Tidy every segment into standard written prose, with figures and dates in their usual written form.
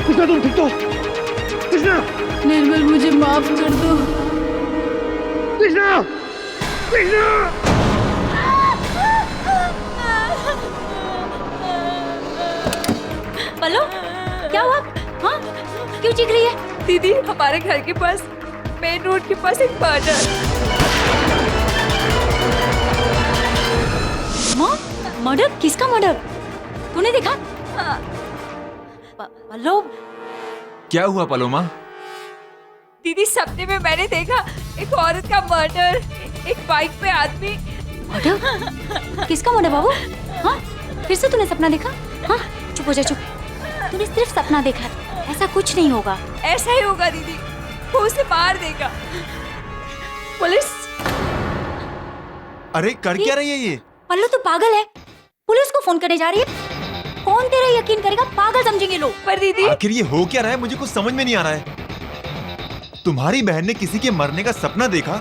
कृष्णा तुम ठीक तो? कृष्णा! निर्मल मुझे माफ कर दो। कृष्णा! कृष्णा! पल्लू, क्या हुआ? हाँ? क्यों चीख रही है? दीदी, हमारे घर के पास मेन रोड के पास एक मर्डर। मर्डर? किसका मर्डर? तूने देखा? पल्लू, क्या हुआ पलोमा? दीदी, सपने में मैंने देखा एक औरत का मर्डर, एक बाइक पे आदमी। मर्डर? किसका मर्डर बाबू? हाँ? फिर से तूने सपना देखा? हाँ? चुप हो जा, चुप। तूने सिर्फ सपना देखा, ऐसा कुछ नहीं होगा। ऐसा ही होगा दीदी, वो उसे मार देगा। पुलिस! अरे कर क्या रही है ये? पल्लू तू पागल है? पुलिस को फोन करने जा रही है? कौन तेरा यकीन करेगा? पागल समझेंगे लोग। पर दीदी, आखिर ये हो क्या रहा है? मुझे कुछ समझ में नहीं आ रहा है। तुम्हारी बहन ने किसी के मरने का सपना देखा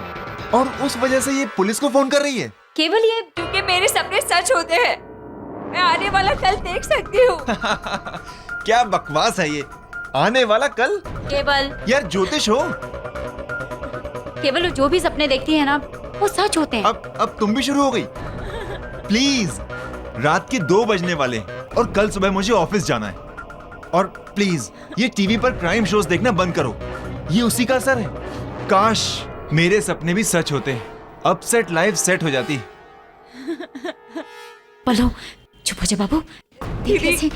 और उस वजह से ये पुलिस को फोन कर रही है। केवल ये क्योंकि मेरे सपने सच होते हैं। मैं आने वाला कल देख सकती हूँ। क्या बकवास है ये? आने वाला कल? केवल यार ज्योतिष हो। केवल जो भी सपने देखती है ना, वो सच होते हैं। अब तुम भी शुरू हो गई। प्लीज, रात के 2 बजने वाले और कल सुबह मुझे ऑफिस जाना है। और प्लीज ये टीवी पर क्राइम शोज देखना बंद करो, ये उसी का असर है। काश मेरे सपने भी सच होते, अब सेट लाइफ सेट हो जाती। पल्लू चुप हो जा बाबू। दीदी,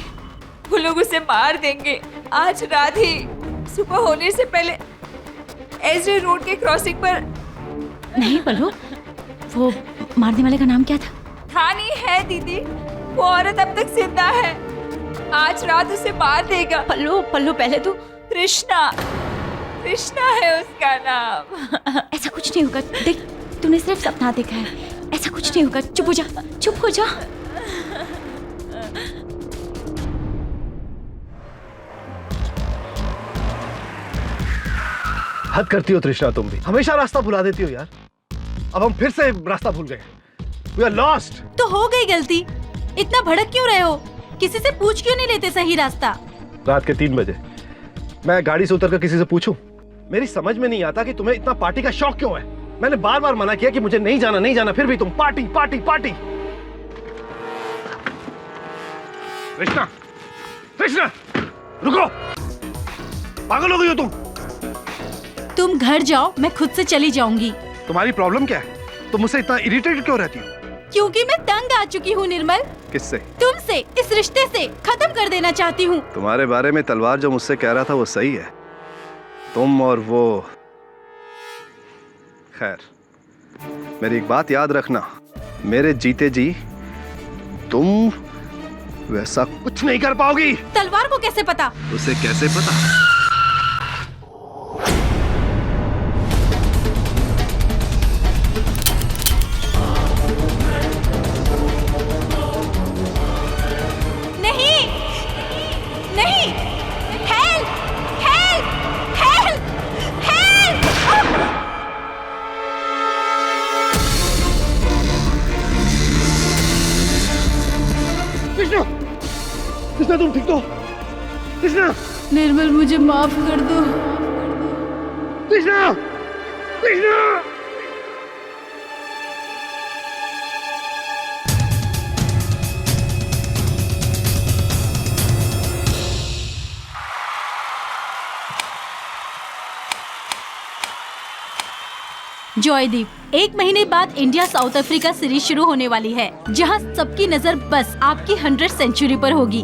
वो लोग उसे मार देंगे आज रात ही। सुबह होने से पहले एसजे रोड के क्रॉसिंग पर। नहीं पल्लू, वो मारने वाले का नाम क्या था? थानी है दीदी, वो औरत अब तक जिंदा है। आज रात उसे मार देगा। पल्लू पल्लू पहले तू। कृष्णा, कृष्णा है उसका नाम। ऐसा कुछ नहीं होगा, देख तूने सिर्फ सपना देखा है, ऐसा कुछ नहीं होगा। चुप हो जा, चुप हो जा। हद करती हो तृष्णा, तुम भी हमेशा रास्ता भुला देती हो यार। अब हम फिर से रास्ता भूल गए। We are lost। तो हो गई गलती, इतना भड़क क्यों रहे हो? किसी से पूछ क्यों नहीं लेते सही रास्ता? रात के 3 बजे मैं गाड़ी से उतरकर किसी से पूछूं? मेरी समझ में नहीं आता कि तुम्हें इतना पार्टी का शौक क्यों है। मैंने बार बार मना किया कि मुझे नहीं जाना नहीं जाना, फिर भी तुम party party party. Krishna, Krishna रुको, पागल हो गई हो तुम? तुम घर जाओ, मैं खुद से चली जाऊंगी। तुम्हारी प्रॉब्लम क्या है? तुम मुझसे इतना इरिटेटेड क्यों रहती हो? क्योंकि मैं तंग आ चुकी हूँ निर्मल। किससे? तुमसे, इस रिश्ते से खत्म कर देना चाहती हूँ। तुम्हारे बारे में तलवार जो मुझसे कह रहा था वो सही है। तुम और वो, खैर मेरी एक बात याद रखना, मेरे जीते जी तुम वैसा कुछ नहीं कर पाओगी। तलवार को कैसे पता? उसे कैसे पता? नहीं, नहीं, help, help, help, help. Krishna, Krishna तुम ठीक तो? कृष्णा, निर्मल मुझे माफ कर दो। कृष्णा, कृष्णा। जॉयदीप, 1 महीने बाद इंडिया साउथ अफ्रीका सीरीज शुरू होने वाली है, जहां सबकी नजर बस आपकी 100 सेंचुरी पर होगी।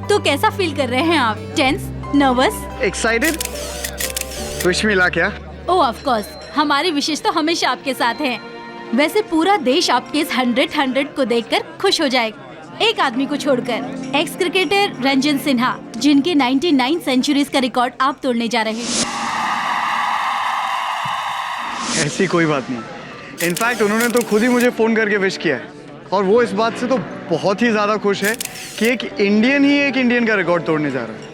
तो कैसा फील कर रहे हैं आप? Tense, nervous? Excited? Wish me luck क्या? ओह ऑफ कोर्स, हमारी विशेष तो हमेशा आपके साथ हैं। वैसे पूरा देश आपके इस 100 को देखकर खुश हो जाएगा, एक आदमी को छोड़कर, एक्स क्रिकेटर रंजन सिन्हा, जिनके 99 सेंचुरीज का रिकॉर्ड आप तोड़ने जा रहे हैं। ऐसी कोई बात नहीं, इनफैक्ट उन्होंने तो खुद ही मुझे फोन करके विश किया है, और वो इस बात से तो बहुत ही ज्यादा खुश है कि एक इंडियन का रिकॉर्ड तोड़ने जा रहा है।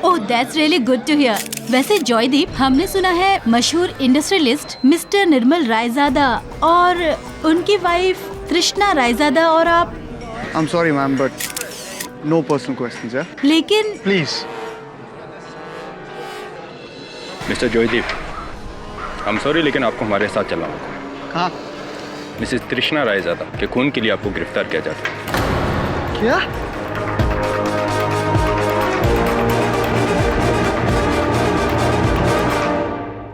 Oh that's really good to hear. वैसे जॉयदीप, हमने सुना है मशहूर इंडस्ट्रियलिस्ट मिस्टर निर्मल रायजादा और उनकी वाइफ तृष्णा रायजादा और आप। I am sorry ma'am, but no personal questions यार, लेकिन प्लीज। मिस्टर जॉयदीप, हम सॉरी लेकिन आपको हमारे साथ चलना होगा। कहाँ? मिसेस तृष्णा रायजादा के खून के लिए आपको गिरफ्तार किया जाता है। क्या?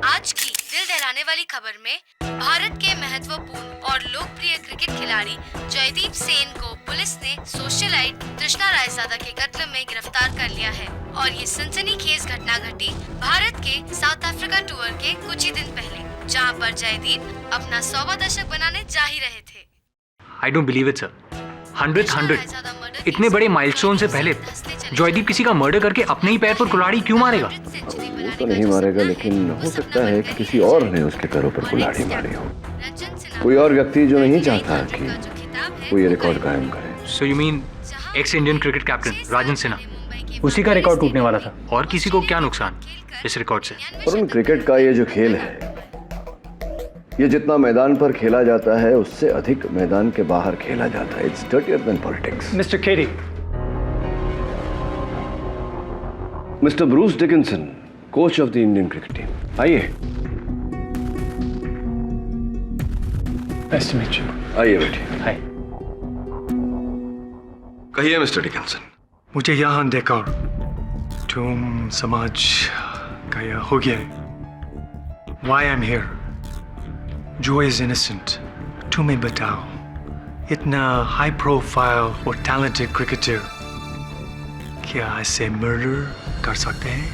आज की दिल दहलाने वाली खबर में भारत के महत्वपूर्ण और लोकप्रिय क्रिकेट खिलाड़ी जयदीप सेन को पुलिस ने सोशलाइट तृष्णा रायजादा के कत्ल में गिरफ्तार कर लिया है। और ये सनसनीखेज घटना घटी भारत के साउथ अफ्रीका टूर के कुछ ही दिन पहले, जहां पर जयदीप अपना 100वां दशक बनाने जा ही रहे थे। I don't believe it, sir. 100 इतने बड़े माइलस्टोन से पहले जॉयदीप किसी का मर्डर करके अपने ही पैर पर कुल्हाड़ी क्यों मारेगा? वो तो नहीं मारेगा, लेकिन हो सकता है कि किसी और ने उसके पैरों पर कुल्हाड़ी मारी हो। कोई और व्यक्ति जो नहीं चाहता कि वो ये रिकॉर्ड कायम करे। So you mean ex Indian cricket captain Rajan Sinha, उसी का रिकॉर्ड टूटने वाला था? और किसी को क्या नुकसान इस रिकॉर्ड से? पर उन क्रिकेट का ये जो खेल है, ये जितना मैदान पर खेला जाता है उससे अधिक मैदान के बाहर खेला जाता है। It's dirtier than politics. Mister Kerry, mister Bruce Dickinson, coach of the Indian cricket team, आइए। Nice to meet you. आइए बैठिए। हाय। कहिए मिस्टर डिकिंसन। मुझे यहाँ देखकर तुम समाज का यह हो गया है। Why I'm here? Joy is innocent. तुम्हें बताओ, इतना हाई प्रोफाइल और टैलेंटेड क्रिकेटर क्या ऐसे मर्डर कर सकते हैं?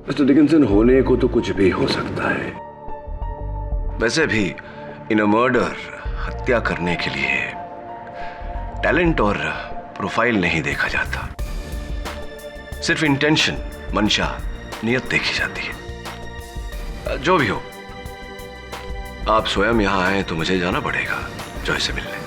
मिस्टर डिकिंसन, होने को तो कुछ भी हो सकता है। वैसे भी इन अ मर्डर, हत्या करने के लिए टैलेंट और प्रोफाइल नहीं देखा जाता, सिर्फ इंटेंशन, मंशा, नियत देखी जाती है। जो भी हो, आप स्वयं यहां आए तो मुझे जाना पड़ेगा जॉय से मिलने।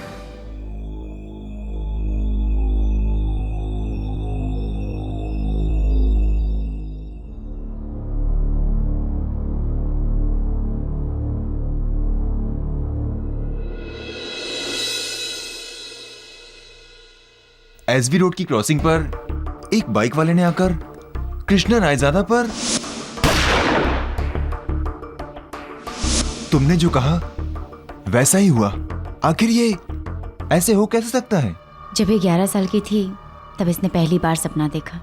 एसवी रोड की क्रॉसिंग पर एक बाइक वाले ने आकर कृष्णा रायजादा पर तुमने जो कहा वैसा ही हुआ। आखिर ये ऐसे हो कैसे सकता है? जब ये 11 साल की थी तब इसने पहली बार सपना देखा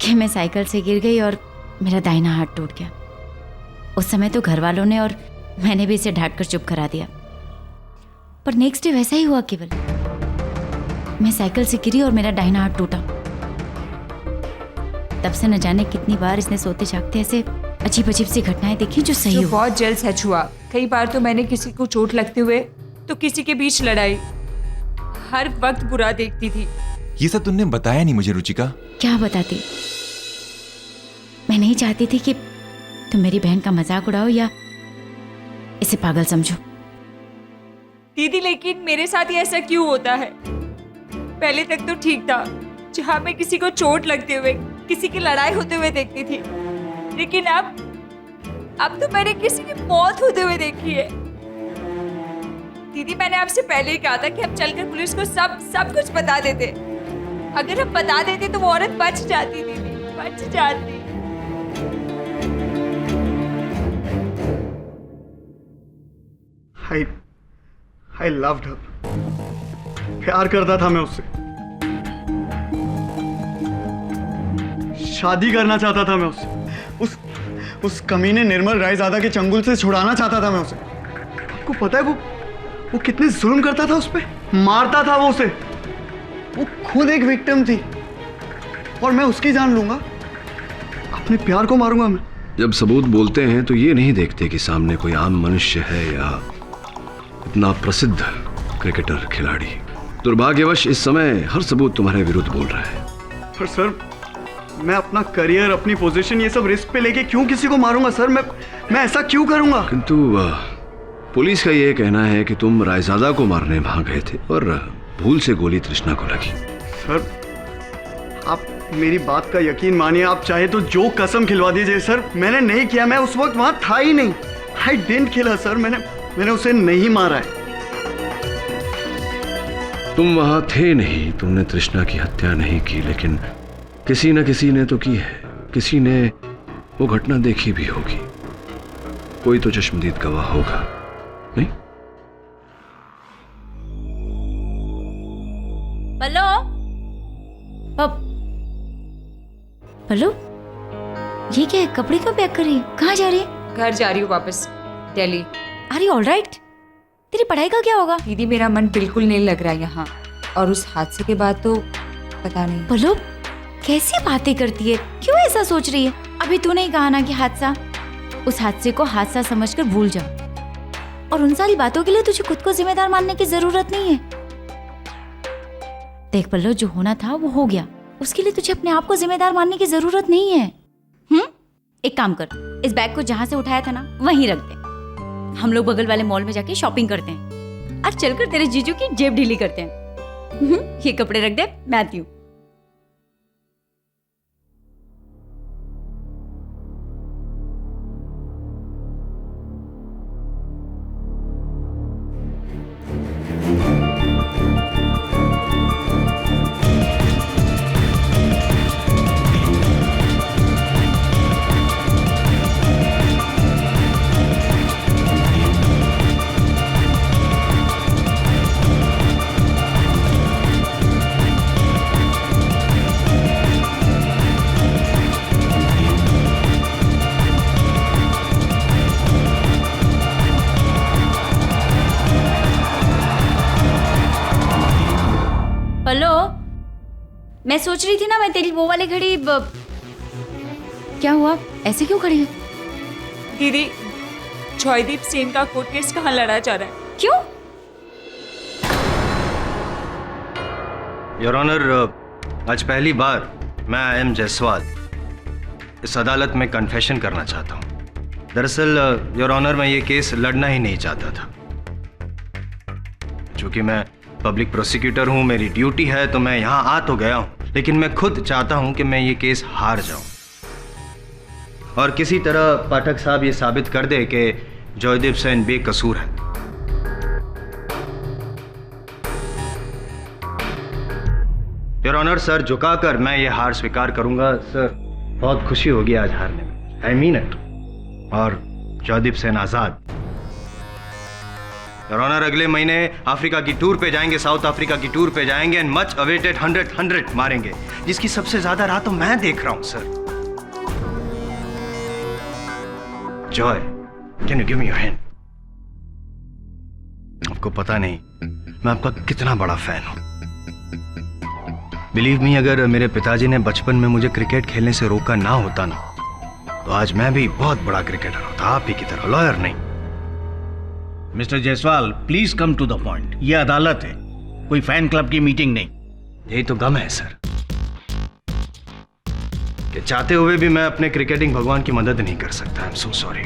कि मैं साइकिल से गिर गई और मेरा दाहिना हाथ टूट गया। उस समय तो घर वालों ने और मैंने भी इसे डांट कर चुप करा दिया, पर नेक्स्ट डे वैसा ही हुआ। केवल मैं साइकिल से गिरी और मेरा दाहिना हाथ टूटा। तब से न जाने कितनी बार इसने सोते जागते ऐसे अजीब अजीब सी घटनाएं देखी जो सही हुआ। बहुत जल्द सच हुआ। कई बार तो मैंने किसी को चोट लगते हुए तो किसी के बीच लड़ाई, हर वक्त बुरा देखती थी। ये सब तुमने बताया नहीं मुझे रुचिका। क्या बताती? मैं नहीं चाहती थी कि तुम मेरी बहन का मजाक उड़ाओ या इसे पागल समझो। दीदी, लेकिन मेरे साथ ये ऐसा क्यों होता है? पहले तक तो ठीक था, जहाँ मैं किसी को चोट लगते हुए, किसी की लड़ाई होते हुए देखती थी, लेकिन अब तो मैंने किसी की मौत होते हुए देखी है। दीदी, मैंने आपसे पहले ही कहा था कि हम चलकर पुलिस को सब कुछ बता देते। अगर हम बता देते तो वो औरत बच जाती। दीदी, बच जाती। I loved her. प्यार करता था मैं उससे, शादी करना चाहता था मैं उससे, उस कमीने निर्मल रायजादा के चंगुल से छुड़ाना चाहता था मैं उसे। आपको पता है वो कितने जुल्म करता था उस पे, मारता था वो उसे। वो खुद एक विक्टिम थी और मैं उसकी जान लूंगा। अपने प्यार को मारूंगा मैं? जब सबूत बोलते हैं तो ये नहीं देखते कि सामने कोई आम मनुष्य है या इतना प्रसिद्ध क्रिकेटर खिलाड़ी। दुर्भाग्यवश इस समय हर सबूत तुम्हारे विरुद्ध बोल रहा है। पर सर, मैं अपना करियर, अपनी पोजीशन, ये सब रिस्क पे लेके क्यों किसी को मारूंगा सर? मैं ऐसा क्यों करूंगा? किंतु पुलिस का ये कहना है कि तुम रायजादा को मारने वहां गए थे और भूल से गोली तृष्णा को लगी। सर, आप मेरी बात का यकीन मानिए, आप चाहे तो जो कसम खिलवा दीजिए सर, मैंने नहीं किया। मैं उस वक्त वहां था ही नहीं। I didn't kill her sir. मैंने उसे नहीं मारा है। तुम वहां थे नहीं, तुमने तृष्णा की हत्या नहीं की, लेकिन किसी न किसी ने तो की है। किसी ने वो घटना देखी भी होगी। कोई तो चश्मदीद गवाह होगा, नहीं? पल्लो, पल्लो, ये क्या है? कपड़े क्यों पैक कर रही है? कहाँ जा रही है? घर जा रही हूँ वापस, दिल्ली। अरे ऑल राइट, तेरी पढ़ाई का क्या होगा? दीदी मेरा मन बिल्कुल नहीं लग रहा यहाँ, और उस हादसे के बाद तो पता नहीं। पल्लो, कैसी बातें करती है? क्यों ऐसा सोच रही है? अभी तूने ही कहा ना कि हादसा, उस हादसे को हादसा समझकर भूल जाओ। और उन सारी बातों के लिए तुझे खुद को जिम्मेदार मानने की जरूरत नहीं है। देख पल्लो, जो होना था वो हो गया, उसके लिए तुझे अपने आप को जिम्मेदार मानने की जरूरत नहीं है। एक काम कर, इस बैग को जहां से उठाया था ना वहीं रख दे। हम लोग बगल वाले मॉल में जाके शॉपिंग करते हैं। आज चलकर तेरे जीजू की जेब ढीली करते हैं। ये कपड़े रख दे, मैं आती हूँ। पल्लो, मैं सोच रही थी ना, मैं तेरी वो वाली घड़ी क्या हुआ? ऐसे क्यों खड़ी है? दीदी, जॉयदीप सेन का कोर्ट केस कहाँ लड़ा जा रहा है? क्यों? योर ऑनर, आज पहली बार मैं आई.एम. जायसवाल इस अदालत में कन्फेशन करना चाहता हूँ। दरअसल योर ऑनर, मैं ये केस लड़ना ही नहीं चाहता था। चूंकि मैं पब्लिक प्रोसिक्यूटर हूँ, मेरी ड्यूटी है, तो मैं यहाँ आ तो गया हूँ, लेकिन मैं खुद चाहता हूँ कि मैं ये केस हार जाऊँ और किसी तरह पाठक साहब ये साबित कर दे कि जॉयदीप सेन बेकसूर है। योर ऑनर, सर झुकाकर मैं ये हार स्वीकार करूंगा। सर, बहुत खुशी होगी आज हारने में, आई मीन इट। और जॉयदीप सेन आजाद। योर ऑनर, अगले महीने अफ्रीका की टूर पे जाएंगे, साउथ अफ्रीका की टूर पे जाएंगे एंड मच अवेटेड 100 मारेंगे, जिसकी सबसे ज्यादा राह तो मैं देख रहा हूं। Sir, Joy, can you give me your hand? आपको पता नहीं मैं आपका कितना बड़ा फैन हूं। बिलीव मी, अगर मेरे पिताजी ने बचपन में मुझे क्रिकेट खेलने से रोका ना होता ना, तो आज मैं भी बहुत बड़ा क्रिकेटर होता, आप ही की तरह, लॉयर नहीं। Mister Jaiswal, please come to the point. ये अदालत है, कोई फैन क्लब की मीटिंग नहीं। यही तो गम है सर, कि चाहते हुए भी मैं अपने क्रिकेटिंग भगवान की मदद नहीं कर सकता। I am so sorry.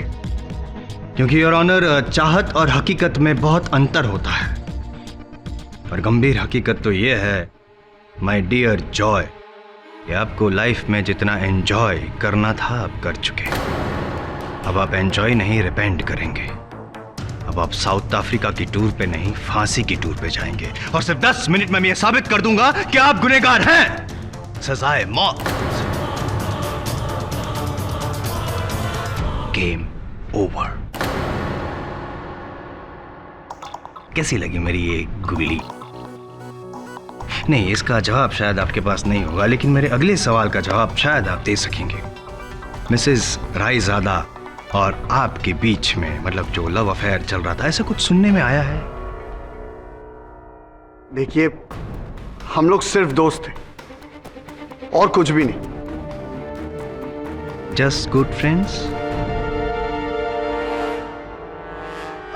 क्योंकि योर ऑनर, चाहत और हकीकत में बहुत अंतर होता है। और गंभीर हकीकत तो ये है माय डियर जॉय, कि आपको लाइफ में जितना एंजॉय करना था आप कर चुके। अब आप एंजॉय नहीं, रिपेंट करेंगे। अब आप साउथ अफ्रीका की टूर पे नहीं, फांसी की टूर पे जाएंगे, और सिर्फ 10 मिनट में मैं ये साबित कर दूंगा कि आप गुनहगार हैं। सजाए मौत। Game over. कैसी लगी मेरी ये गुगली? नहीं, इसका जवाब शायद आपके पास नहीं होगा, लेकिन मेरे अगले सवाल का जवाब शायद आप दे सकेंगे। मिसेस रायजादा और आपके बीच में, मतलब जो लव अफेयर चल रहा था, ऐसा कुछ सुनने में आया है? देखिए, हम लोग सिर्फ दोस्त थे और कुछ भी नहीं। Just good friends?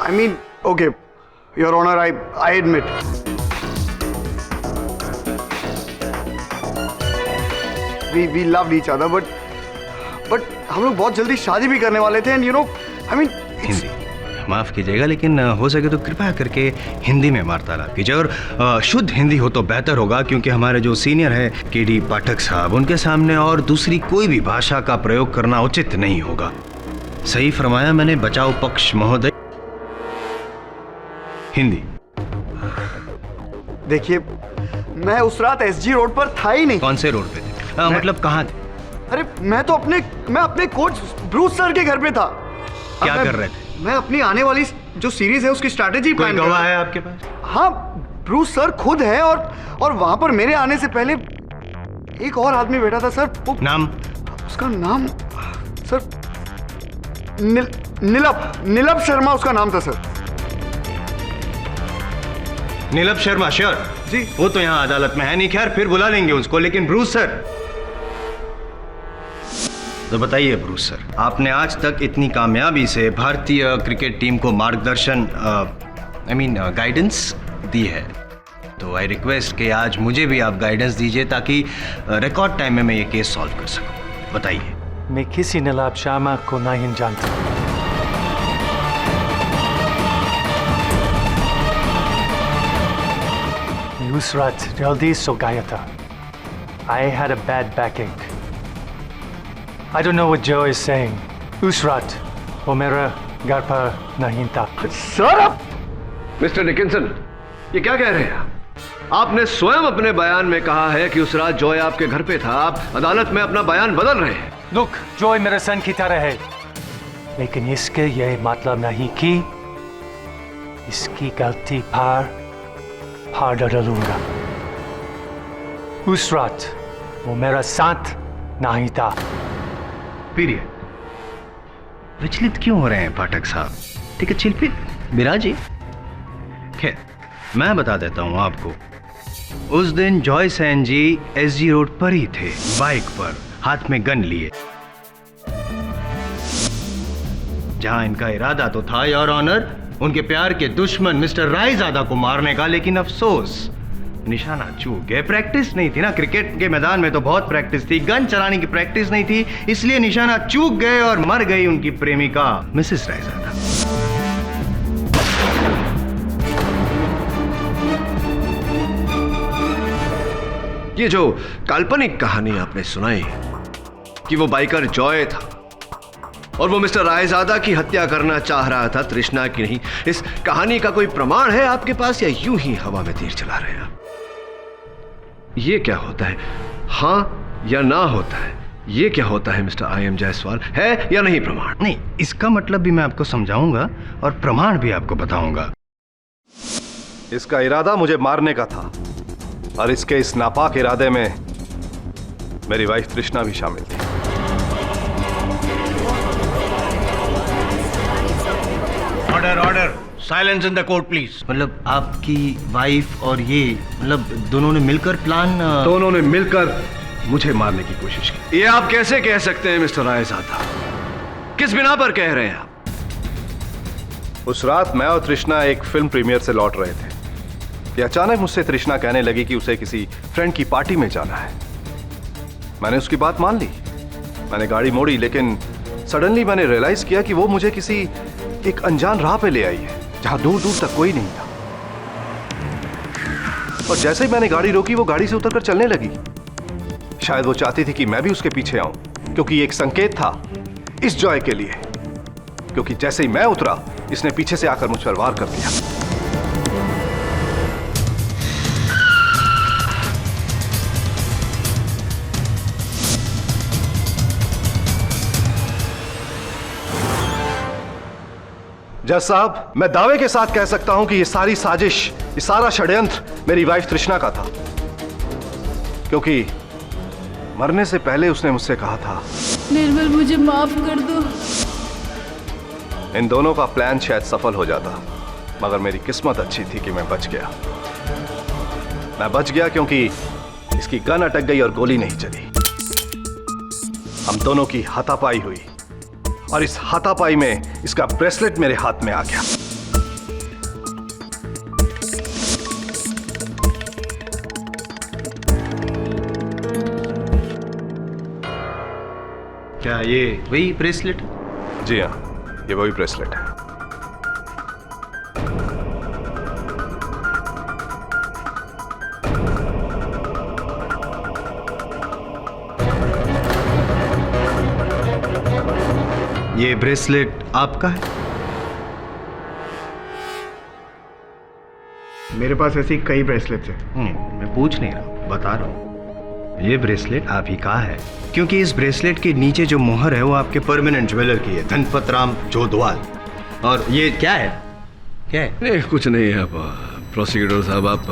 I mean, okay, Your Honor, I admit. We loved each other, but हम लोग बहुत जल्दी शादी भी करने वाले थे, and you know, I mean, Hindi माफ कीजिएगा, लेकिन हो सके तो कृपया करके हिंदी में वार्तालाप कीजिए, और शुद्ध हिंदी हो तो बेहतर होगा, क्योंकि हमारे जो सीनियर है केडी पाठक साहब, उनके सामने और दूसरी कोई भी भाषा का प्रयोग करना उचित नहीं होगा। सही फरमाया मैंने बचाओ पक्ष महोदय। हिंदी। देखिए, मैं उस रात एसजी रोड पर था ही नहीं। कौन से रोड पे थे? मतलब कहाँ थे? अरे मैं अपने कोच ब्रूस सर के घर पे था। क्या कर रहे थे? मैं अपनी आने वाली जो सीरीज है उसकी स्ट्रैटेजी प्लान कर रहा। गवाह है आपके पास? हाँ, ब्रूस सर खुद है, और वहां पर मेरे आने से पहले एक और आदमी बैठा था सर। नाम? उसका नाम सर नीलभ शर्मा उसका नाम था सर। नीलभ शर्मा? श्योर जी। वो तो यहाँ अदालत में है नहीं, खैर फिर बुला लेंगे उसको, लेकिन ब्रूस सर तो बताइए। ब्रूस सर, आपने आज तक इतनी कामयाबी से भारतीय क्रिकेट टीम को मार्गदर्शन गाइडेंस दी है, तो आई रिक्वेस्ट कि आज मुझे भी आप गाइडेंस दीजिए, ताकि रिकॉर्ड टाइम में मैं ये केस सॉल्व कर सकूं। बताइए। मैं किसी नीलभ शर्मा को नहीं जानता। उस रात जल्दी सो गया था। I had a bad backache. I don't know what Joe is saying. उस रात वो मेरा घर पर नहीं था। सर, आप मिस्टर डिकिंसन, ये क्या कह रहे हैं? आपने स्वयं अपने बयान में कहा है कि उस रात जॉय आपके घर पे था। आप अदालत में अपना बयान बदल रहे हैं। Look, जॉय मेरे सन की तरह है, लेकिन इसके ये मतलब नहीं कि इसकी गलती पर डालूंगा। उस रात वो मेरा साथ नहीं था। पीरियड। विचलित क्यों हो रहे हैं पाठक साहब? ठीक है, चिल्पित बिराजी। खैर, मैं बता देता हूं आपको। उस दिन जॉय सेन जी एसजी रोड पर ही थे, बाइक पर, हाथ में गन लिए, जहां इनका इरादा तो था योर ऑनर उनके प्यार के दुश्मन मिस्टर रायजादा को मारने का, लेकिन अफसोस निशाना चूक गए। प्रैक्टिस नहीं थी ना, क्रिकेट के मैदान में तो बहुत प्रैक्टिस थी, गन चलाने की प्रैक्टिस नहीं थी, इसलिए निशाना चूक गए और मर गई उनकी प्रेमिका मिसेस रायजादा। ये जो काल्पनिक कहानी आपने सुनाई कि वो बाइकर जॉय था और वो मिस्टर रायजादा की हत्या करना चाह रहा था, तृष्णा की नहीं, इस कहानी का कोई प्रमाण है आपके पास, या यूं ही हवा में तीर चला रहे हैं आप? ये क्या होता है? हाँ या ना होता है? ये क्या होता है मिस्टर आई एम जायसवाल? है या नहीं प्रमाण? नहीं, इसका मतलब भी मैं आपको समझाऊंगा और प्रमाण भी आपको बताऊंगा। इसका इरादा मुझे मारने का था, और इसके इस नापाक इरादे में मेरी वाइफ तृष्णा भी शामिल थी। Order order, silence in the court please. मतलब आपकी वाइफ और ये, मतलब दोनों ने मिलकर प्लान? दोनों ने मिलकर मुझे मारने की कोशिश की। ये आप कैसे कह सकते हैं मिस्टर रायजादा? किस बिना पर कह रहे हैं आप? उस रात मैं और तृष्णा एक फिल्म प्रीमियर से लौट रहे थे कि अचानक मुझसे तृष्णा कहने लगी कि उसे किसी फ्रेंड की पार्टी में जाना है। मैंने उसकी बात मान ली, मैंने गाड़ी मोड़ी, लेकिन सडनली मैंने रियलाइज किया कि वो मुझे किसी एक अनजान राह पे ले आई है, जहां दूर दूर तक कोई नहीं था। और जैसे ही मैंने गाड़ी रोकी, वो गाड़ी से उतरकर चलने लगी। शायद वो चाहती थी कि मैं भी उसके पीछे आऊं, क्योंकि ये एक संकेत था इस जॉय के लिए, क्योंकि जैसे ही मैं उतरा, इसने पीछे से आकर मुझ पर वार कर दिया। जज साहब, मैं दावे के साथ कह सकता हूं कि ये सारी साजिश, ये सारा षड्यंत्र मेरी वाइफ तृष्णा का था, क्योंकि मरने से पहले उसने मुझसे कहा था, निर्मल मुझे माफ कर दो। इन दोनों का प्लान शायद सफल हो जाता, मगर मेरी किस्मत अच्छी थी कि मैं बच गया। मैं बच गया क्योंकि इसकी गन अटक गई और गोली नहीं चली। हम दोनों की हाथापाई हुई और इस हाथापाई में इसका ब्रेसलेट मेरे हाथ में आ गया। क्या ये वही ब्रेसलेट? जी हाँ, ये वही ब्रेसलेट है। ये ब्रेसलेट आपका है? मेरे पास ऐसी कई ब्रेसलेट्स हैं। मैं पूछ नहीं रहा, बता रहा हूँ। ये ब्रेसलेट आप ही का है, क्योंकि इस ब्रेसलेट के नीचे जो मोहर है वो आपके परमानेंट ज्वेलर की है, धनपत राम जोधवाल। और ये क्या है? क्या है? नहीं, कुछ नहीं है। प्रोसिक्यूटर साहब, आप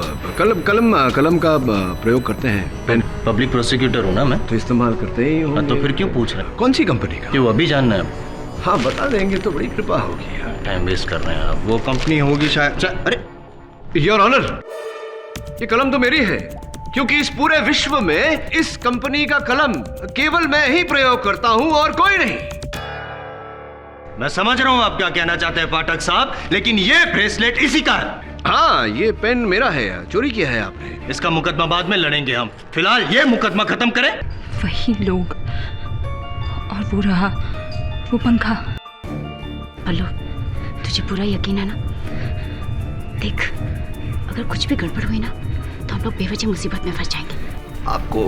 कलम का प्रयोग करते हैं? पेन। पब्लिक प्रोसिक्यूटर हूँ ना मैं, तो इस्तेमाल करते ही होंगे। तो फिर क्यों पूछ रहे हैं? कौन सी कंपनी का? क्यों अभी जानना है? हाँ, बता देंगे तो बड़ी कृपा होगी यार। टाइम वेस्ट कर रहे हैं आप। वो कंपनी होगी शायद। अरे योर ऑनर, ये कलम तो मेरी है, क्योंकि इस पूरे विश्व में इस कंपनी का कलम केवल मैं ही प्रयोग करता हूं और कोई नहीं। मैं समझ रहा हूं आप क्या कहना चाहते हैं पाठक साहब, लेकिन ये ब्रेसलेट इसी का है। हाँ, ये पेन मेरा है, चोरी किया है आपने। इसका मुकदमा बाद में लड़ेंगे हम, फिलहाल ये मुकदमा खत्म करें। वही लोग और वो रहा वो पंखा। पल्लू, तुझे पूरा यकीन है ना? देख, अगर कुछ भी गड़बड़ हुई ना तो हम लोग बेवजह मुसीबत में फंस जाएंगे। आपको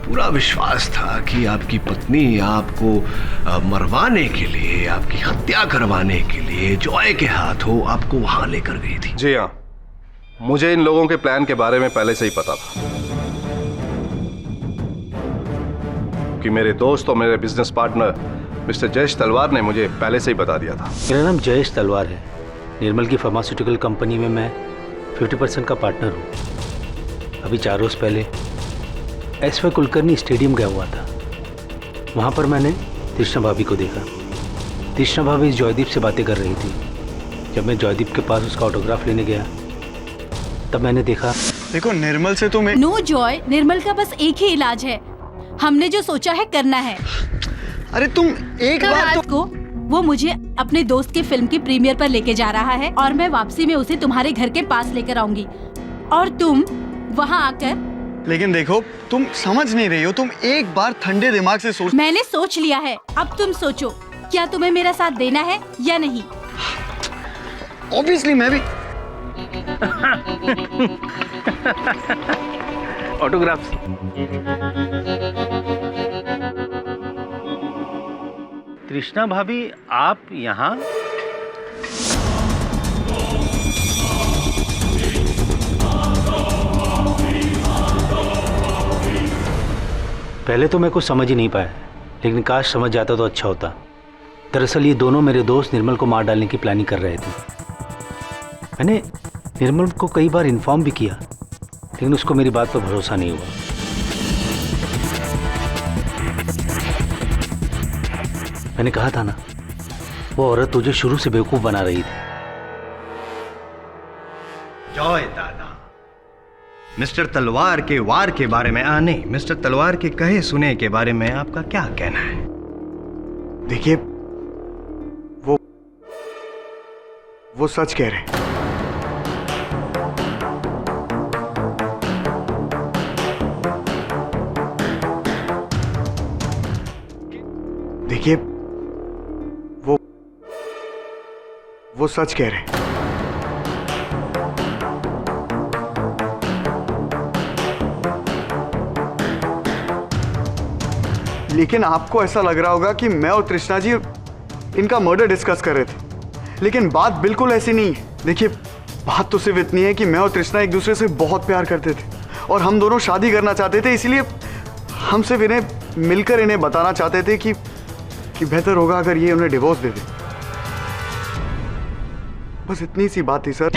पूरा विश्वास था कि आपकी पत्नी आपको मरवाने के लिए, आपकी हत्या करवाने के लिए जॉय के हाथों आपको वहां लेकर गई थी। जी हाँ, मुझे इन लोगों के प्लान के बारे में पहले से ही पता था कि मेरे दोस्त और मेरे बिजनेस पार्टनर मिस्टर जयेश तलवार ने मुझे पहले से ही बता दिया था। मेरा नाम जयेश तलवार है। निर्मल की फार्मास्यूटिकल कंपनी में मैं 50% का पार्टनर हूँ। अभी 4 रोज़ पहले एस.वाई. कुलकर्णी स्टेडियम गया हुआ था। वहाँ पर मैंने तृष्णा भाभी को देखा। तृष्णा भाभी जॉयदीप से बातें कर रही थी। जब मैं जॉयदीप के पास उसका ऑटोग्राफ लेने गया तब मैंने देखा। देखो, निर्मल से तो मैं नो जॉय, निर्मल का बस एक ही इलाज है। हमने जो सोचा है करना है। अरे तुम एक बार को वो मुझे अपने दोस्त के फिल्म की प्रीमियर पर लेके जा रहा है और मैं वापसी में उसे तुम्हारे घर के पास लेकर आऊंगी और तुम वहाँ आकर। लेकिन देखो, तुम समझ नहीं रही हो। तुम एक बार ठंडे दिमाग से सोच। मैंने सोच लिया है, अब तुम सोचो, क्या तुम्हें मेरा साथ देना है या नहीं? ऑब्वियसली मैं भी। ऑटोग्राफ। तृष्णा भाभी, आप यहाँ? पहले तो मैं कुछ समझ ही नहीं पाया, लेकिन काश समझ जाता तो अच्छा होता। दरअसल ये दोनों मेरे दोस्त निर्मल को मार डालने की प्लानिंग कर रहे थे। मैंने निर्मल को कई बार इन्फॉर्म भी किया, लेकिन उसको मेरी बात पर भरोसा नहीं हुआ। मैंने कहा था ना, वो औरत तुझे शुरू से बेवकूफ बना रही थी। जॉय दादा, मिस्टर तलवार के वार के बारे में नहीं, मिस्टर तलवार के कहे सुने के बारे में आपका क्या कहना है? देखिए, वो सच कह रहे हैं। देखिए, वो सच कह रहे हैं। लेकिन आपको ऐसा लग रहा होगा कि मैं और तृष्णा जी इनका मर्डर डिस्कस कर रहे थे, लेकिन बात बिल्कुल ऐसी नहीं है। देखिए, बात तो सिर्फ इतनी है कि मैं और तृष्णा एक दूसरे से बहुत प्यार करते थे और हम दोनों शादी करना चाहते थे। इसलिए हम सिर्फ इन्हें मिलकर इन्हें बताना चाहते थे कि बेहतर होगा अगर ये उन्हें डिवोर्स दे दे। बस इतनी सी बात थी सर।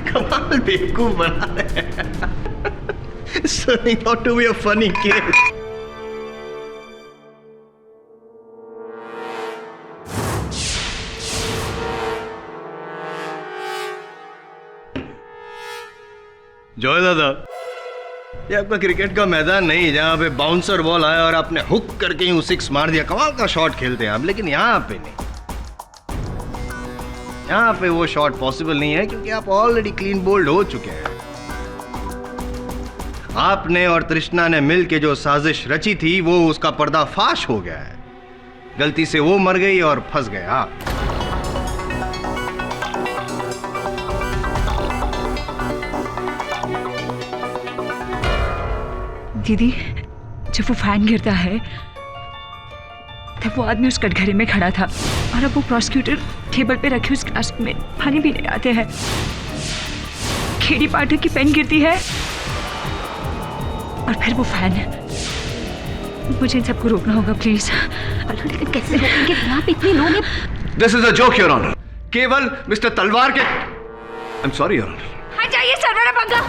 कमाल बेवकूफ बना रहे हैं। Turning out to be a funny kid. Joy दादा, ये आपका क्रिकेट का मैदान नहीं जहाँ पे बाउंसर बॉल आया और आपने हुक करके यूं सिक्स मार दिया। कमाल का शॉट खेलते हैं आप, लेकिन यहाँ पे नहीं। यहाँ पे वो शॉट पॉसिबल नहीं है क्योंकि आप ऑलरेडी क्लीन बोल्ड हो चुके हैं। आपने और तृष्णा ने मिल के जो साजिश रची थी वो उसका पर्दाफाश हो गया है। गलती से वो मर गई और फंस गए आप। दीदी, जब वो फैन गिरता है तब वो आदमी उस कटघरे में खड़ा था और अब वो प्रोसिक्यूटर टेबल पे रखे उस ग्लास में पानी पीने आते हैं। खेड़ी पाठक की पेन गिरती है और फिर वो फैन। मुझे इन सबको रोकना होगा प्लीज। लेकिन कैसे रोकेंगे? यहाँ पे इतने लोग हैं। This is a joke your honour. केवल मिस्टर तलवार के I am sorry your honour. हाँ जाइए सर, मेरा पंगा।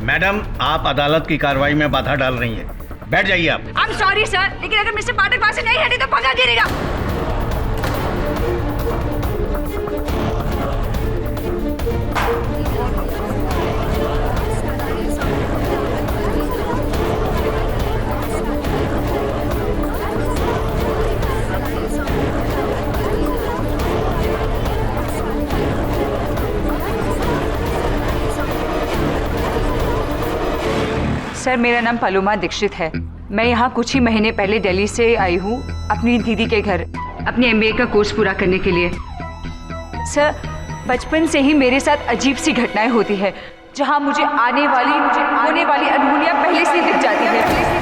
मैडम, आप अदालत की कार्रवाई में बाधा डाल रही हैं। बैठ जाइए आप। आई एम सॉरी सर, लेकिन अगर मिस्टर पाठक वहां से नहीं हटे तो पंगा गिरेगा। सर, मेरा नाम पलोमा दीक्षित है। मैं यहाँ कुछ ही महीने पहले दिल्ली से आई हूँ अपनी दीदी के घर अपने एमबीए का कोर्स पूरा करने के लिए। सर, बचपन से ही मेरे साथ अजीब सी घटनाएं होती है जहाँ मुझे होने वाली अनहोनियाँ पहले से दिख जाती है।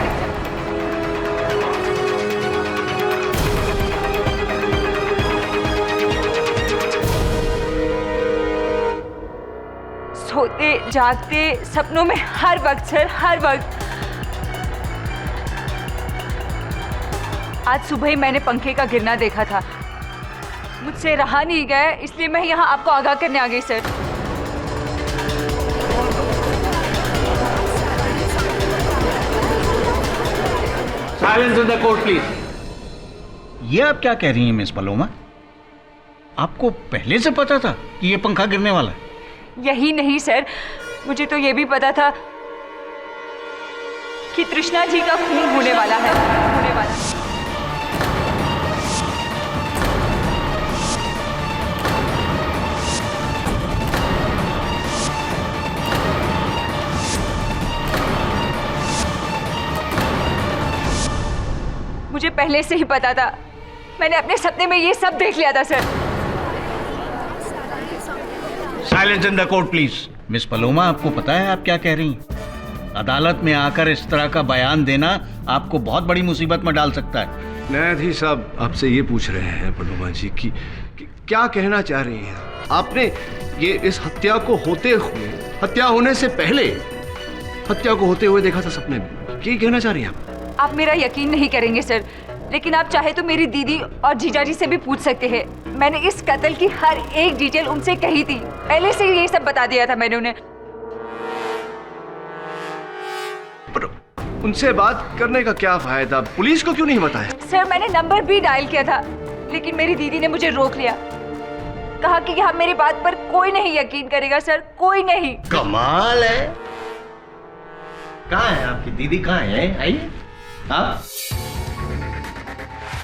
सोते जागते सपनों में हर वक्त सर, हर वक्त। आज सुबह ही मैंने पंखे का गिरना देखा था। मुझसे रहा नहीं गया, इसलिए मैं यहाँ आपको आगाह करने आ गई sir. Silence in the court please. ये आप क्या कह रही हैं मिस पलोमा? आपको पहले से पता था कि ये पंखा गिरने वाला है? यही नहीं सर, मुझे तो ये भी पता था कि तृष्णा जी का खून होने वाला है। मुझे पहले से ही पता था। मैंने अपने सपने में ये सब देख लिया था sir. Silence in the court please. Miss Paloma, आपको पता है आप क्या कह रही हैं? अदालत में आकर इस तरह का बयान देना आपको बहुत बड़ी मुसीबत में डाल सकता है। न्यायाधीश साहब आपसे ये पूछ रहे हैं पलोमा जी कि क्या कहना चाह रही हैं? आपने ये इस हत्या को होते हुए, हत्या होने से पहले हत्या को होते हुए देखा था सपने में। क्या कहना चाह रही हैं आप मेरा यकीन नहीं करेंगे सर, लेकिन आप चाहे तो मेरी दीदी और जीजाजी से भी पूछ सकते हैं। मैंने इस कत्ल की हर एक डिटेल उनसे कही थी। पहले से ये सब बता दिया था मैंने उन्हें। पर उनसे बात करने का क्या फायदा? पुलिस को क्यों नहीं बताया? सर, मैंने नंबर भी डायल किया था, लेकिन मेरी दीदी ने मुझे रोक लिया। कहा कि यहाँ मेरी बात पर कोई नहीं यकीन करेगा सर, कोई नहीं। कमाल है। कहाँ है आपकी दीदी? कहाँ है? आइए। आप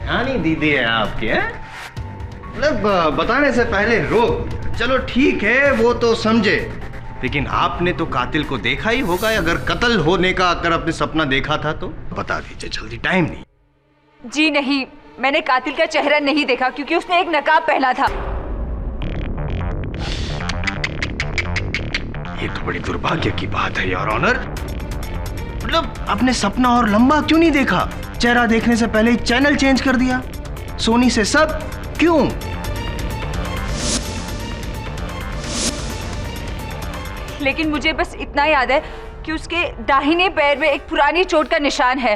यानी दीदी है आपकी? है मतलब बताने से पहले रोक। चलो ठीक है, वो तो समझे, लेकिन आपने तो कातिल को देखा ही होगा। अगर कत्ल होने का अगर आपने सपना देखा था तो बता दीजिए जल्दी, टाइम नहीं। जी नहीं, मैंने कातिल का चेहरा नहीं देखा क्योंकि उसने एक नकाब पहना था। ये तो बड़ी दुर्भाग्य की बात है योर ऑनर। मतलब आपने सपना और लंबा क्यों नहीं देखा? चेहरा देखने से पहले ही चैनल चेंज कर दिया। सोनी से सब क्यों? लेकिन मुझे बस इतना याद है कि उसके दाहिने पैर में एक पुरानी चोट का निशान है।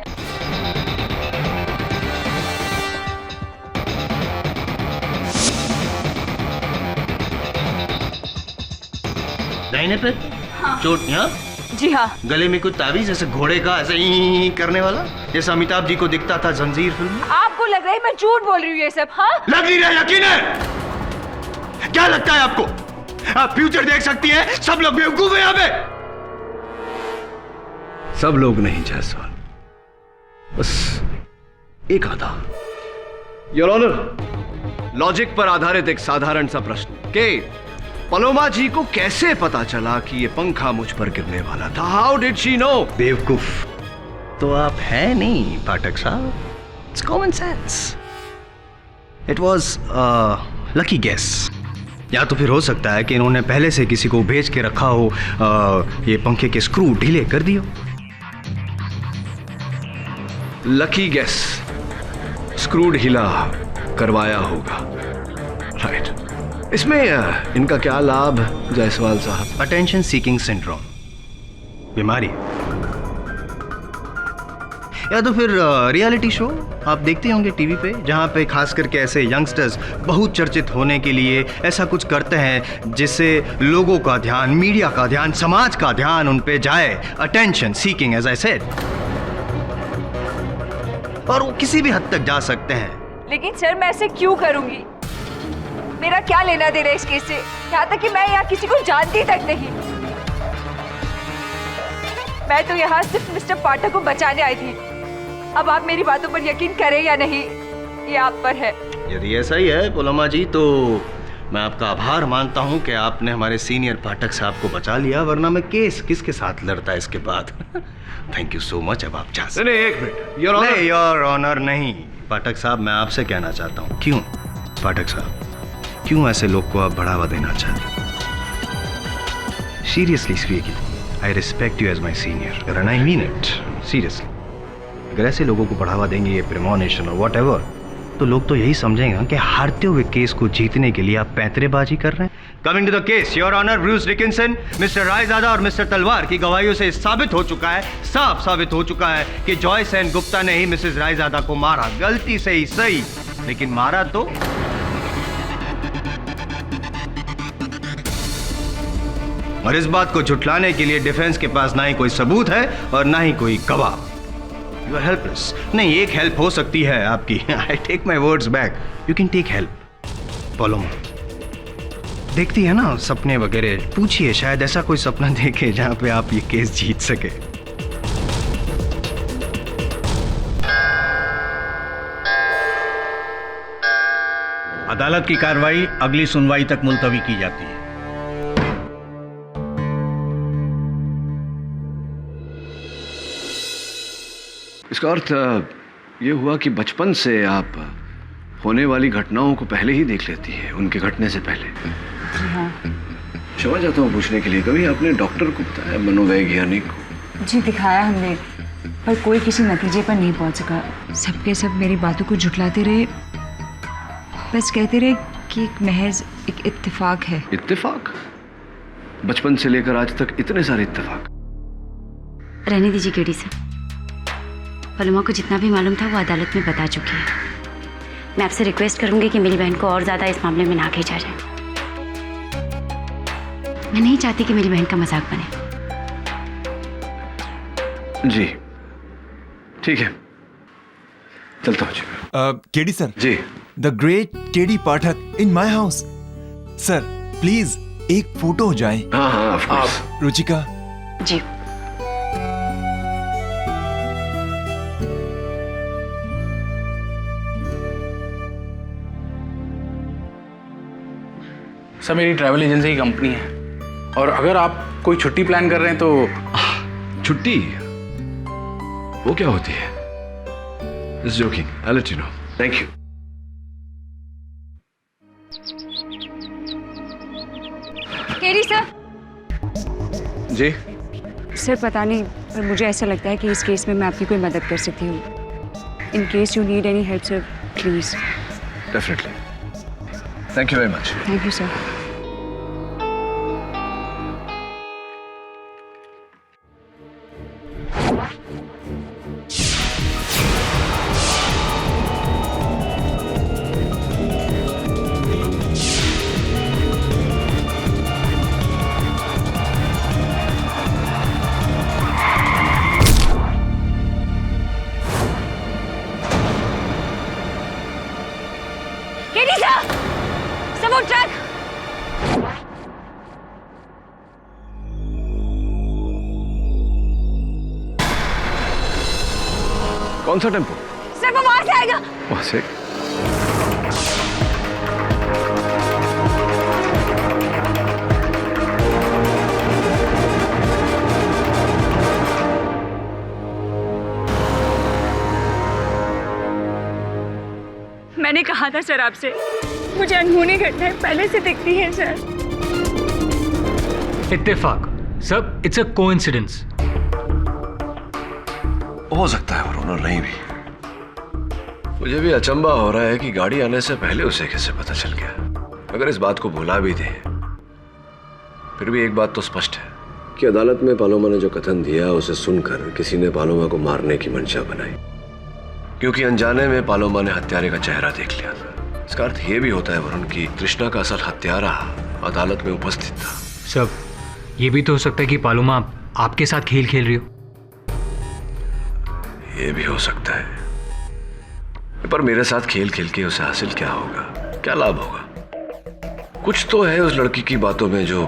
दाहिने पे? हाँ। चोट यहाँ? जी हाँ। गले में कुछ ताबीज जैसे घोड़े का ऐसे ही करने वाला, जैसा अमिताभ जी को दिखता था जंजीर फिल्म में? आपको लग रहा है मैं झूठ बोल रही हूँ ये सब? हाँ, लग नहीं रहा, यकीन है। क्या लगता है आपको? आप फ्यूचर देख सकती हैं? सब लोग बेवकूफ हैं यहाँ पे। सब लोग नहीं जायसवाल, बस एक आधा। योर ऑनर, लॉजिक पर आधारित एक साधारण सा प्रश्न कि पलोमा जी को कैसे पता चला कि ये पंखा मुझ पर गिरने वाला था? How did she know? बेवकूफ तो आप हैं नहीं पाठक साहब, it's common sense. It was lucky guess. या तो फिर हो सकता है कि इन्होंने पहले से किसी को भेज के रखा हो, ये पंखे के स्क्रू ढीले कर दियो। लकी गेस, स्क्रू ढीला करवाया होगा, राइट। इसमें इनका क्या लाभ जायसवाल साहब? अटेंशन सीकिंग सिंड्रोम बीमारी, या तो फिर रियलिटी शो आप देखते होंगे टीवी पे, जहाँ पे खास करके ऐसे यंगस्टर्स बहुत चर्चित होने के लिए ऐसा कुछ करते हैं जिससे लोगों का ध्यान, मीडिया का ध्यान, समाज का ध्यान उन पे जाए। Attention seeking as I said, और वो किसी भी हद तक जा सकते हैं। लेकिन सर मैं ऐसे क्यों करूंगी? मेरा क्या लेना देना इस केस से? यहाँ तक कि मैं यहाँ किसी को जानती तक नहीं। मैं तो यहाँ सिर्फ मिस्टर पाठक को बचाने आई थी। अब आप मेरी बातों पर यकीन करें या नहीं, ये आप पर है। यदि ऐसा ही है पलोमा जी, तो मैं आपका आभार मानता हूँ कि आपने हमारे सीनियर पाठक साहब को बचा लिया, वरना मैं केस किसके साथ लड़ता इसके बाद। Thank you so much. अब आप जा सकते। नहीं, एक मिनट। Your honour. नहीं, योर ऑनर नहीं। पाठक साहब, मैं आपसे कहना चाहता हूँ, क्यों पाठक साहब, क्यों ऐसे लोग को आप बढ़ावा देना चाहते? Seriously speaking, I respect you as my senior and I mean it seriously. अगर ऐसे लोगों को बढ़ावा देंगे, ये प्रेमोनेशन और वॉट एवर, तो लोग तो यही समझेंगे कि हारते हुए केस को जीतने के लिए आप पैंतरेबाजी कर रहे हैं। Coming to the case, your honour, Bruce Dickinson, mister Raizada और मिस्टर तलवार की गवाहियों से साबित हो चुका है, साफ साबित हो चुका है कि जॉय सेन गुप्ता ने ही मिसेस रायजादा को मारा। गलती से ही सही, लेकिन मारा तो। और इस बात को झुठलाने के लिए डिफेंस के पास ना ही कोई सबूत है और ना ही कोई गवाह। You are helpless. नहीं, एक हेल्प हो सकती है आपकी। I take my words back, you can take help. Paloma देखती है ना सपने वगैरह, पूछिए, शायद ऐसा कोई सपना देखे जहां पे आप ये केस जीत सके। अदालत की कार्रवाई अगली सुनवाई तक मुलतवी की जाती है। इसका अर्थ ये हुआ कि बचपन से आप होने वाली घटनाओं को पहले ही देख लेती है, उनके घटने से पहले। हाँ। क्षमा चाहता हूँ पूछने के लिए, कभी आपने डॉक्टर को बताया, मनोवैज्ञानिक को? जी दिखाया हमने, पर कोई किसी नतीजे पर नहीं पहुंच सका। सबके सब मेरी बातों को झुठलाते रहे, बस कहते रहे कि एक महज एक इत्तेफाक है। इत्तेफाक? बचपन से लेकर आज तक इतने सारे इत्तेफाक। रहने दीजिए केडी सर, पलोमा को जितना भी मालूम था वो अदालत में बता चुकी है। मैं आपसे रिक्वेस्ट करूंगी कि मेरी बहन को और ज्यादा इस मामले में ना खींचा जाए। मैं नहीं चाहती कि मेरी बहन का मजाक बने। जी ठीक है, चलता हूँ जी। KD sir ji. The great KD Pathak in my house. Sir please एक फोटो हो जाए। हाँ हाँ of course. Ruchika ji. Sir मेरी ट्रैवल एजेंसी की कंपनी है, और अगर आप कोई छुट्टी प्लान कर रहे हैं तो। छुट्टी? वो क्या होती है? Just joking. I'll let you know. Thank you. KD sir. जी। सर पता नहीं, पर मुझे ऐसा लगता है कि इस केस में मैं आपकी कोई मदद कर सकती हूँ। In case you need any help sir, please. Definitely. Thank you very much. Thank you sir. KD sir, सबूत ट्रक कौन सा टेम्पो? सर वो वहां से आएगा। वहां से? मैंने कहा था सर आपसे, मुझे अनहोनी घटनाएं पहले से दिखती हैं सर। इत्तेफाक सब, इट्स अ कोइंसिडेंस। हो सकता है वरुण, और नहीं भी। मुझे भी अचंबा हो रहा है कि गाड़ी आने से पहले उसे कैसे पता चल गया। अगर इस बात को भुला भी दे, फिर भी एक बात तो स्पष्ट है कि अदालत में पालोमा ने जो कथन दिया उसे सुनकर किसी ने पालोमा को मारने की मंशा बनाई, क्योंकि अनजाने में पालोमा ने हत्यारे का चेहरा देख लिया था। इसका अर्थ यह भी होता है वरुण कि तृष्णा का असल हत्यारा अदालत में उपस्थित था। सब ये भी तो हो सकता है कि पालोमा आपके साथ खेल खेल रही हो। ये भी हो सकता है, पर मेरे साथ खेल खेल के उसे हासिल क्या होगा, क्या लाभ होगा? कुछ तो है उस लड़की की बातों में जो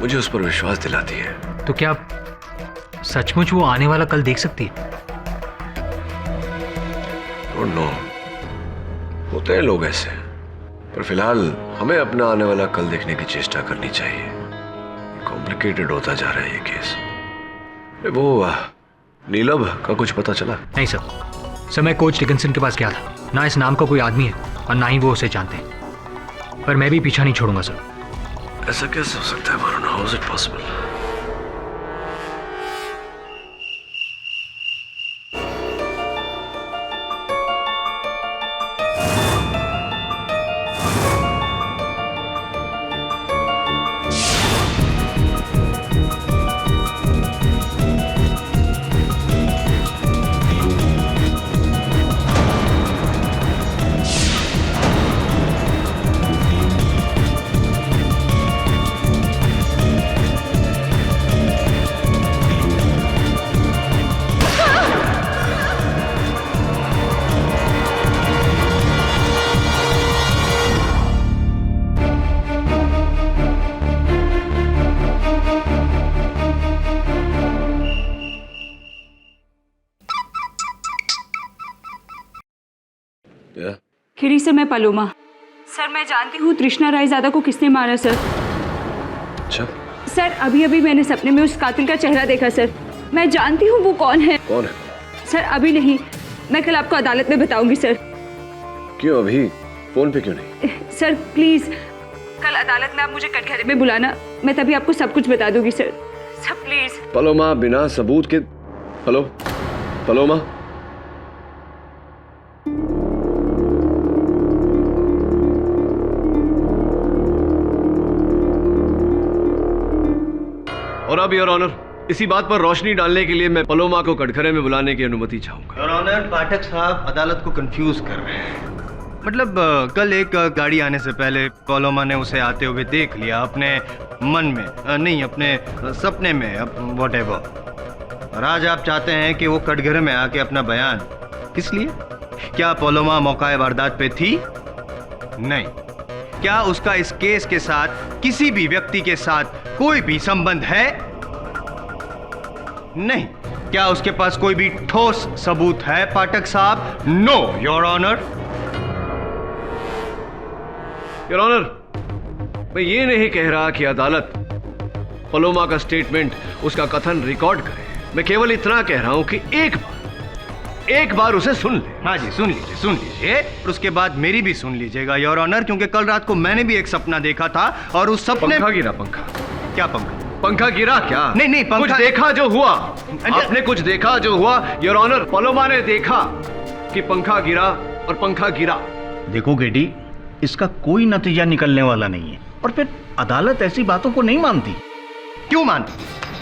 मुझे उस पर विश्वास दिलाती है। तो क्या सचमुच वो आने वाला कल देख सकती है? नो, होते हैं लोग ऐसे, पर फिलहाल हमें अपना आने वाला कल देखने की चेष्टा करनी चाहिए। कॉम्प्लिकेटेड होता जा रहा है ये केस। वो नीलम का कुछ पता चला? नहीं सर, मैं कोच डिकिंसन के पास गया था। ना इस नाम का कोई आदमी है और ना ही वो उसे जानते हैं, पर मैं भी पीछा नहीं छोड़ूंगा सर। ऐसा कैसे हो सकता है Varun? How is it possible? खिरी सर, मैं पालोमा। सर मैं जानती हूँ तृष्णा रायजादा को किसने मारा सर। अच्छा सर, अभी अभी मैंने सपने में उस कातिल का चेहरा देखा सर। मैं जानती हूँ वो कौन है। कौन है? सर अभी नहीं, मैं कल आपको अदालत में बताऊंगी सर। क्यों अभी? फोन पे क्यों नहीं? सर प्लीज, कल अदालत में आप मुझे कटघरे में बुलाना, मैं तभी आपको सब कुछ बता दूंगी सर। Sir please. पालोमा, बिना सबूत के। Hello Paloma. और अब योर ऑनर, इसी बात पर रोशनी डालने के लिए मैं पालोमा को कटघरे में बुलाने की अनुमति चाहूंगा। योर ऑनर, पाठक साहब अदालत को कंफ्यूज कर रहे हैं। मतलब कल एक गाड़ी आने से पहले पालोमा ने उसे आते हुए देख लिया अपने मन में, नहीं अपने सपने में, व्हाटएवर। और आज आप चाहते हैं कि वो कटघरे में आके अपना बयान, किस लिए? क्या पालोमा मौका वारदात पे थी? नहीं। क्या उसका इस केस के साथ किसी भी व्यक्ति के साथ कोई भी संबंध है? नहीं। क्या उसके पास कोई भी ठोस सबूत है पाठक साहब? No your honour. Your honour, मैं ये नहीं कह रहा कि अदालत पालोमा का स्टेटमेंट, उसका कथन रिकॉर्ड करे। मैं केवल इतना कह रहा हूं कि एक बार उसे सुन ले। हाँ जी, सुन लीजिए और उसके बाद मेरी भी सुन लीजिएगा योर ऑनर, क्योंकि कल रात को मैंने भी एक सपना देखा था और उस सपने। पंखा गिरा? पंखा? क्या पंखा? पंखा गिरा क्या? नहीं पंखा। कुछ देखा जो हुआ? आपने कुछ देखा जो हुआ? योर ऑनर, पालोमा ने देखा कि पंखा गिरा और पंखा गिरा। देखो गेडी, इसका कोई नतीजा निकलने वाला नहीं है, और फिर अदालत ऐसी बातों को नहीं मानती। क्यों मानती?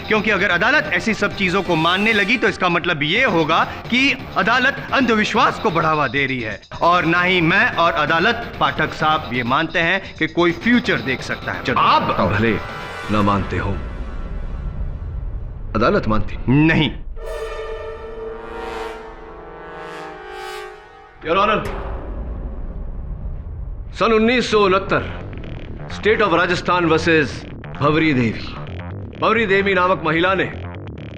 क्योंकि अगर अदालत ऐसी सब चीजों को मानने लगी तो इसका मतलब ये होगा कि अदालत अंधविश्वास को बढ़ावा दे रही है, और ना ही मैं और अदालत पाठक साहब ये मानते हैं कि कोई फ्यूचर देख सकता है। आप भले ना मानते हो, अदालत मानती नहीं। योर ऑनर, सन 1969 state of Rajasthan versus Bhanwari Devi. Bhanwari Devi नामक महिला ने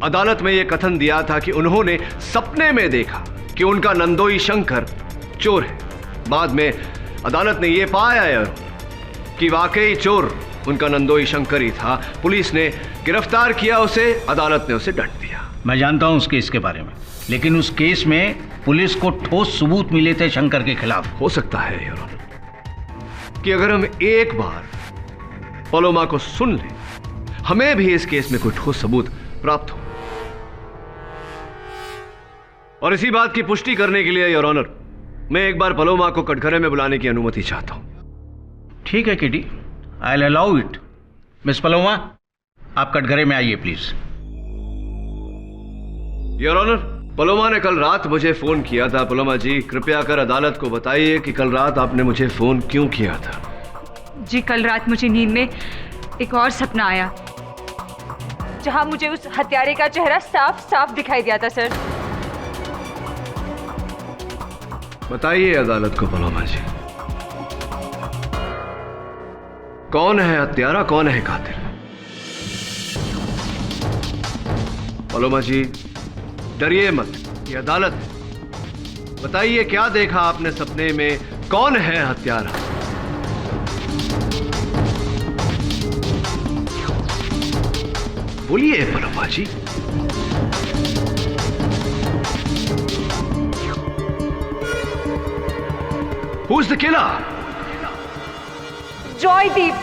अदालत में यह कथन दिया था कि उन्होंने सपने में देखा कि उनका नंदोई शंकर चोर है। बाद में अदालत ने यह पाया है कि वाकई चोर उनका नंदोई शंकर ही था। पुलिस ने गिरफ्तार किया उसे, अदालत ने उसे दंड दिया। मैं जानता हूं उस केस के बारे में, लेकिन उस केस में पुलिस को ठोस सबूत मिले थे शंकर के खिलाफ। हो सकता है योर ऑनर कि अगर हम एक बार पलोमा को सुन लें, हमें भी इस केस में कोई ठोस सबूत प्राप्त हो। और इसी बात की पुष्टि करने के लिए योर ऑनर, मैं एक बार पलोमा को कटघरे में बुलाने की अनुमति चाहता हूं। ठीक है किडी, I will allow it. Miss Paloma, आप कटघरे में आइए प्लीज। योर ऑनर, पलोमा ने कल रात मुझे फोन किया था। पलोमा जी, कृपया कर अदालत को बताइए कि कल रात आपने मुझे फोन क्यों किया था। जी, कल रात मुझे नींद में एक और सपना आया, जहां मुझे उस हत्यारे का चेहरा साफ साफ दिखाई दिया था सर। बताइए अदालत को पलोमा जी, कौन है हत्यारा, कौन है कातिल? पलोमा जी, डरिए मत, ये अदालत है। बताइए क्या देखा आपने सपने में, कौन है हत्यारा? बोलिए Paloma ji. Who's the killer? Joydeep.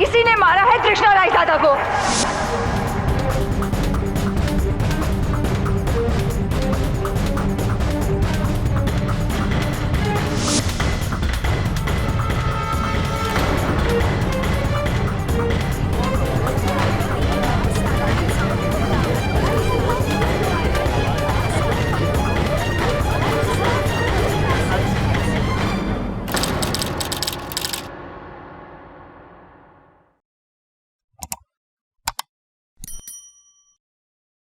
इसी ने मारा है तृष्णा रायजादा को।